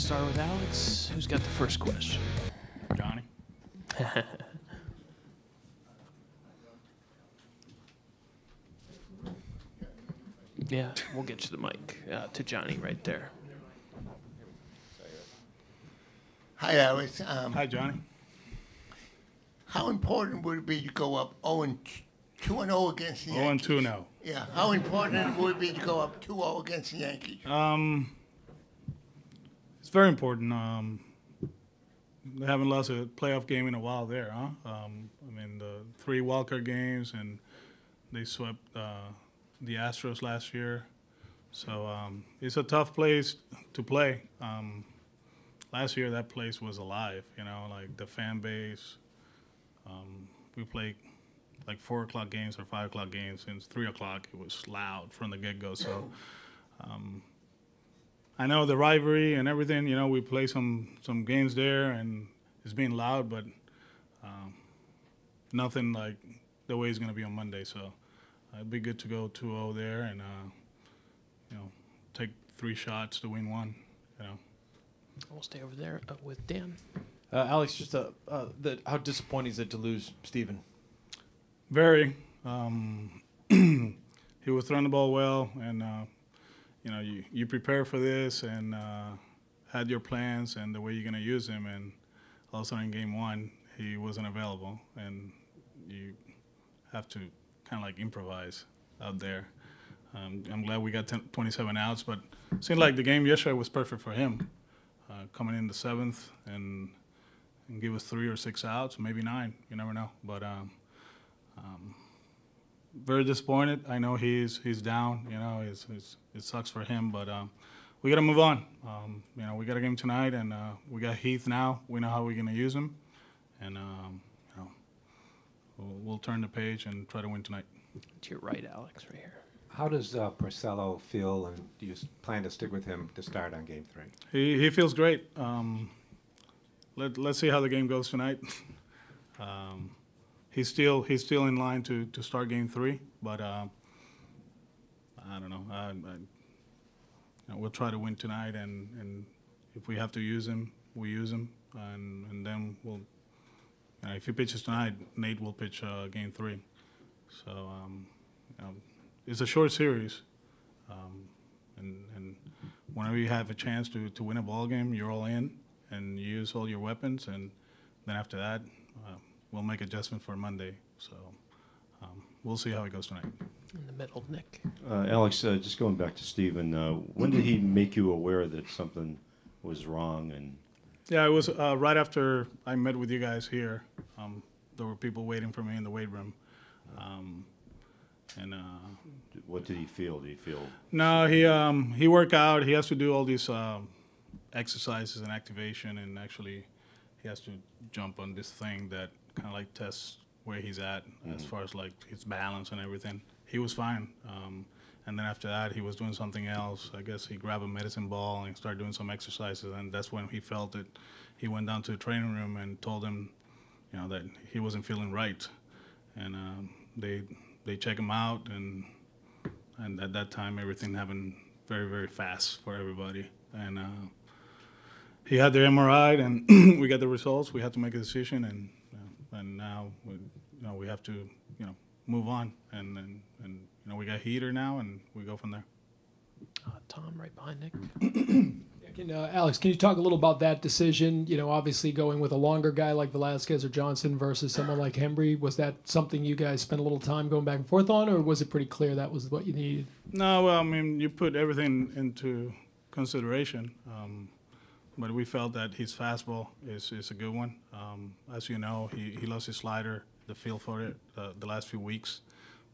start with Alex. Who's got the first question? Johnny. Yeah, we'll get you the mic to Johnny right there. Hi, Alex. Hi, Johnny. How important would it be to go up 2-0 against the Yankees? 0-2 now. Yeah. How important would it be to go up 2-0 against the Yankees? It's very important. They haven't lost a playoff game in a while there, huh? I mean, the 3 wildcard games, and they swept the Astros last year. So it's a tough place to play. Last year, that place was alive, you know, like the fan base. We played like 4 o'clock games or 5 o'clock games. Since 3 o'clock, it was loud from the get-go. So I know the rivalry and everything. You know, we play some games there, and it's being loud, but nothing like the way it's going to be on Monday. So it'd be good to go 2-0 there and, you know, take 3 shots to win 1, you know. We'll stay over there with Dan. Alex, just how disappointing is it to lose Steven? Very. He was throwing the ball well, and you know, you prepare for this and had your plans and the way you're going to use him, and all of a sudden in game 1 he wasn't available, and you have to kind of like improvise out there. I'm glad we got 27 outs, but it seemed like the game yesterday was perfect for him, coming in the 7th and give us 3 or 6 outs, maybe 9. You never know. But very disappointed. I know he's down. You know, it sucks for him, but we got to move on. You know, we got a game tonight, and we got Heath now. We know how we're gonna use him, and you know, we'll turn the page and try to win tonight. To your right, Alex, right here. How does Porcello feel, and do you plan to stick with him to start on Game 3? He feels great. Let's see how the game goes tonight. He's still in line to start Game 3, but I don't know. You know, we'll try to win tonight, and if we have to use him, we use him, and then we'll. You know, if he pitches tonight, Nate will pitch Game 3. So you know, it's a short series, and whenever you have a chance to win a ball game, you're all in, and you use all your weapons, and then after that, we'll make adjustment for Monday. So we'll see how it goes tonight. In the middle, Nick. Alex, just going back to Steven, when did he make you aware that something was wrong? And yeah, it was right after I met with you guys here. There were people waiting for me in the weight room. And what did he feel? Did he feel? No, he worked out. He has to do all these exercises and activation, and actually he has to jump on this thing that kind of like tests where he's at as far as like his balance and everything. He was fine. And then after that, he was doing something else. I guess he grabbed a medicine ball and started doing some exercises, and that's when he felt it. He went down to the training room and told him, you know, that he wasn't feeling right. And they check him out, and at that time, everything happened very, very fast for everybody. And he had the MRI, and we got the results. We had to make a decision, and now we have to move on, and we got heater now, and we go from there. Tom, right behind Nick. Alex, can you talk a little about that decision? You know, obviously going with a longer guy like Velasquez or Johnson versus someone like Hembry. Was that something you guys spent a little time going back and forth on, or was it pretty clear that was what you needed? No, well, I mean, you put everything into consideration, but we felt that his fastball is a good one. As you know, he lost his slider, the feel for it, the last few weeks,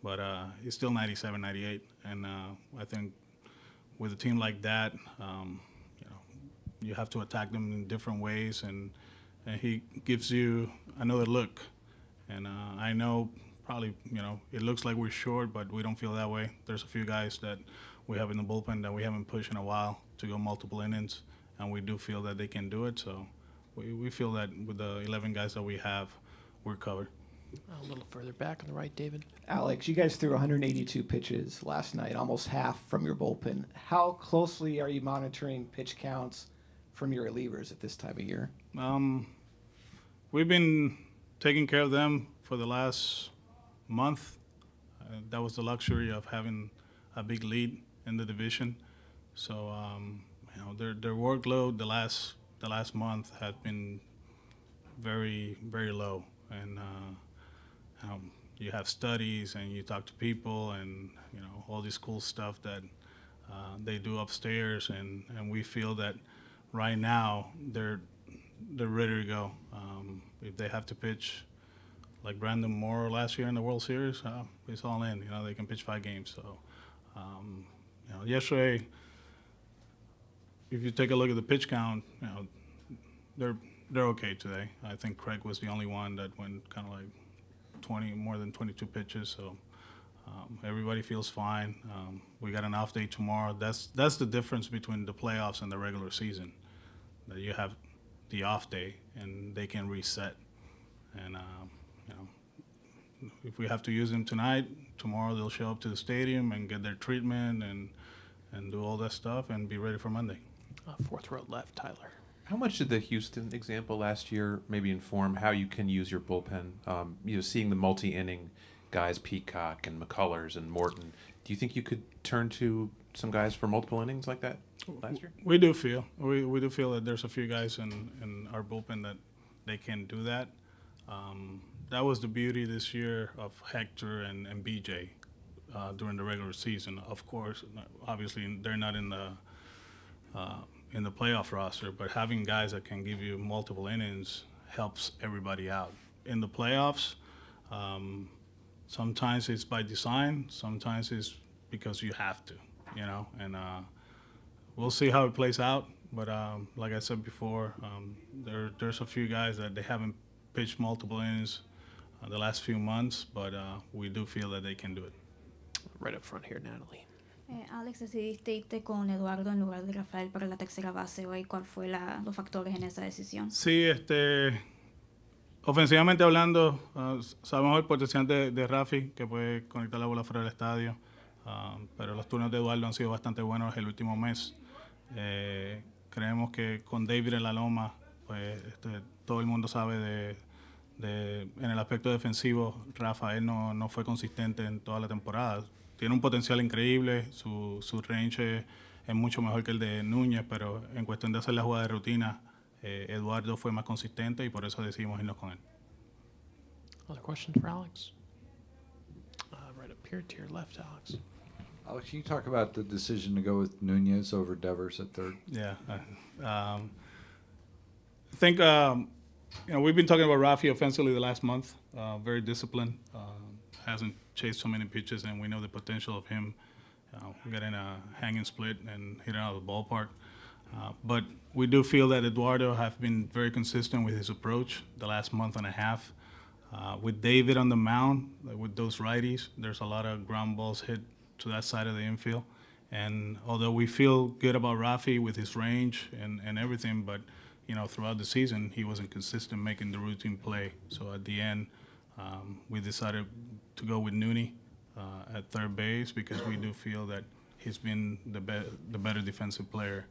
but he's still 97, 98, and I think with a team like that, you have to attack them in different ways, and he gives you another look. And I know probably, it looks like we're short, but we don't feel that way. There's a few guys that we have in the bullpen that we haven't pushed in a while to go multiple innings, and we do feel that they can do it. So we feel that with the 11 guys that we have, we're covered. A little further back on the right, David. Alex, you guys threw 182 pitches last night, almost half from your bullpen. How closely are you monitoring pitch counts from your relievers at this time of year? We've been taking care of them for the last month. That was the luxury of having a big lead in the division. So their workload the last month has been very, very low, and you have studies and you talk to people and all this cool stuff that they do upstairs, and we feel that right now they're ready to go. If they have to pitch like Brandon Moore last year in the World Series, it's all in. They can pitch 5 games. So yesterday, if you take a look at the pitch count, they're okay today. I think Craig was the only one that went kind of like more than 22 pitches. So everybody feels fine. We got an off day tomorrow. That's the difference between the playoffs and the regular season. That you have the off day and they can reset. And if we have to use them tonight, tomorrow they'll show up to the stadium and get their treatment and do all that stuff and be ready for Monday. Fourth row left, Tyler. How much did the Houston example last year maybe inform how you can use your bullpen? Seeing the multi-inning guys, Peacock and McCullers and Morton, do you think you could turn to some guys for multiple innings like that last year? We do feel that there's a few guys in our bullpen that they can do that. That was the beauty this year of Hector and BJ during the regular season. Of course, obviously they're not in the playoff roster, but having guys that can give you multiple innings helps everybody out. In the playoffs, sometimes it's by design, sometimes it's because you have to, and we'll see how it plays out. But like I said before, there's a few guys that they haven't pitched multiple innings the last few months, but we do feel that they can do it. Right up front here, Natalie. Alex, decidiste irte con Eduardo en lugar de Rafael para la tercera base hoy. ¿Cuál fue los factores en esa decisión? Sí, ofensivamente hablando, sabemos el potencial de Rafi, que puede conectar la bola fuera del estadio, pero los turnos de Eduardo han sido bastante buenos el último mes. Creemos que con David en la loma, pues todo el mundo sabe en el aspecto defensivo, Rafael no fue consistente en toda la temporada. Tiene un potencial increíble, su range es mucho mejor que el de Núñez, pero en cuestión de hacer la jugada de rutina, Eduardo fue más consistente y por eso decidimos irnos con él. Other questions for Alex? Right up here to your left, Alex. Alex, can you talk about the decision to go with Núñez over Devers at third? Yeah. I think, we've been talking about Rafi offensively the last month. Very disciplined. Hasn't chased so many pitches, and we know the potential of him getting a hanging split and hitting out of the ballpark. But we do feel that Eduardo has been very consistent with his approach the last month and a half. With David on the mound, with those righties, there's a lot of ground balls hit to that side of the infield. And although we feel good about Rafi with his range and everything, but throughout the season he wasn't consistent making the routine play. So at the end, we decided to go with Nooney at third base because we do feel that he's been the better defensive player.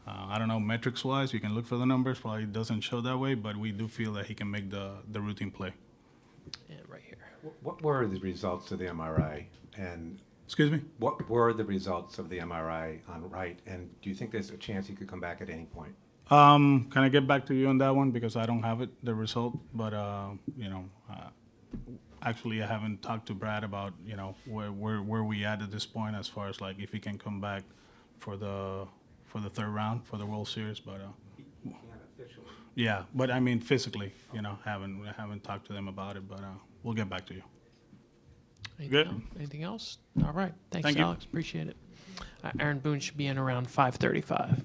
I don't know, metrics-wise, you can look for the numbers. Probably doesn't show that way, but we do feel that he can make the routine play. And right here. What were the results of the MRI? And excuse me? What were the results of the MRI on Wright? And do you think there's a chance he could come back at any point? Can I get back to you on that one because I don't have the result, but actually I haven't talked to Brad about where we at this point as far as like if he can come back for the third round for the World Series, but yeah, but I mean physically, haven't talked to them about it, but we'll get back to you. Anything else? All right. Thanks, Thank you. Alex. Appreciate it. Aaron Boone should be in around 5:35.